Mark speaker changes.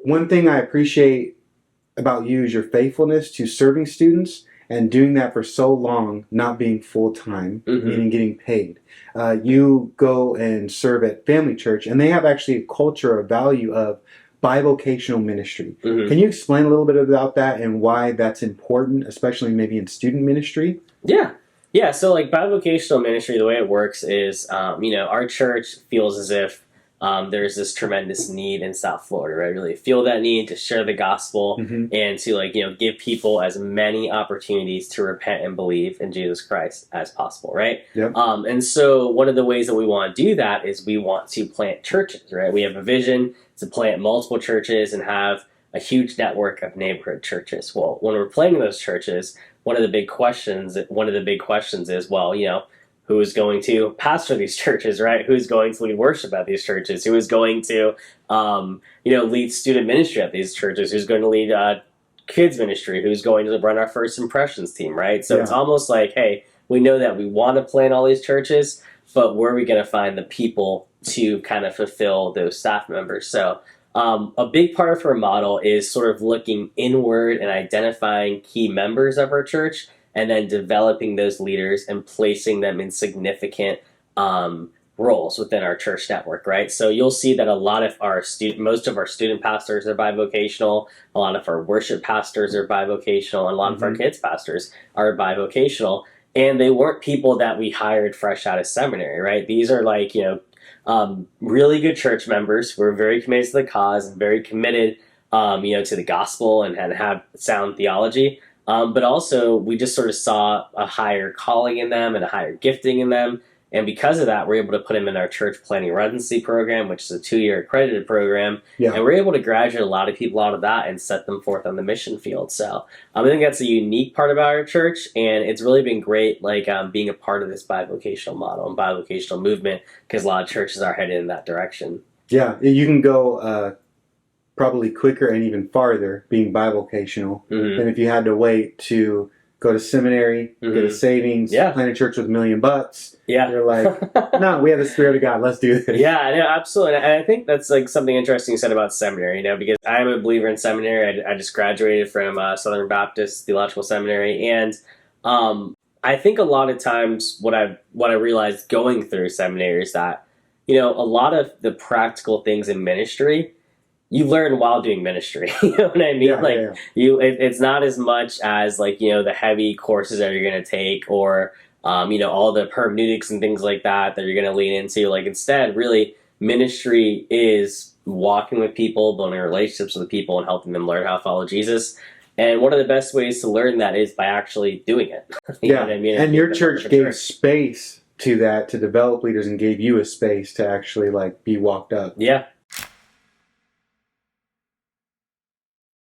Speaker 1: one thing I appreciate about you is your faithfulness to serving students and doing that for so long, not being full-time, meaning getting paid. You go and serve at Family Church, and they have actually a culture, a value of bivocational ministry. Can you explain a little bit about that and why that's important, especially maybe in student ministry?
Speaker 2: Yeah, so like bivocational ministry, the way it works is, our church feels as if there's this tremendous need in South Florida, right? Really feel that need to share the gospel and to give people as many opportunities to repent and believe in Jesus Christ as possible, right?
Speaker 1: Yep.
Speaker 2: And so one of the ways that we want to do that is we want to plant churches, right? We have a vision to plant multiple churches and have a huge network of neighborhood churches. Well, when we're planting those churches, one of the big questions is, well, who is going to pastor these churches, right? Who's going to lead worship at these churches? Who is going to, lead student ministry at these churches? Who's going to lead kids ministry? Who's going to run our first impressions team, right? So it's almost like, hey, we know that we want to plant all these churches, but where are we going to find the people to kind of fulfill those staff members? So a big part of our model is sort of looking inward and identifying key members of our church, and then developing those leaders and placing them in significant roles within our church network, right? So you'll see that most of our student pastors are bivocational, a lot of our worship pastors are bivocational, and a lot of our kids pastors are bivocational. And they weren't people that we hired fresh out of seminary, right? These are really good church members who are very committed to the cause and very committed, to the gospel and have sound theology. But also, we just sort of saw a higher calling in them and a higher gifting in them. And because of that, we're able to put them in our church planning residency program, which is a 2-year accredited program. Yeah. And we're able to graduate a lot of people out of that and set them forth on the mission field. So I think that's a unique part about our church. And it's really been great, being a part of this bivocational model and bivocational movement, because a lot of churches are headed in that direction.
Speaker 1: Yeah, you can go probably quicker and even farther being bivocational than if you had to wait to go to seminary, get a savings, plant a church with $1 million. You're like, no, we have the Spirit of God. Let's do this.
Speaker 2: Yeah, no, absolutely. And I think that's something interesting you said about seminary, because I'm a believer in seminary. I just graduated from Southern Baptist Theological Seminary. And I think a lot of times what I realized going through seminary is that, a lot of the practical things in ministry, you learn while doing ministry. You know what I mean? It's not as much as the heavy courses that you're going to take, or all the hermeneutics and things like that you're going to lean into. Instead, really, ministry is walking with people, building relationships with people, and helping them learn how to follow Jesus. And one of the best ways to learn that is by actually doing it. You know what I mean?
Speaker 1: And your church gave space to that, to develop leaders, and gave you a space to actually be walked up.
Speaker 2: Yeah.